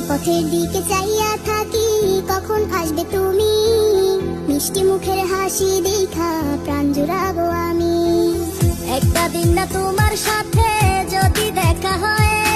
পথের দিকে চাইয়া থাকি, কখন আসবে তুমি, মিষ্টি মুখের হাসি দেখা প্রাণ জুড়াবো আমি। একটা দিন না তোমার সাথে যদি দেখা হয়,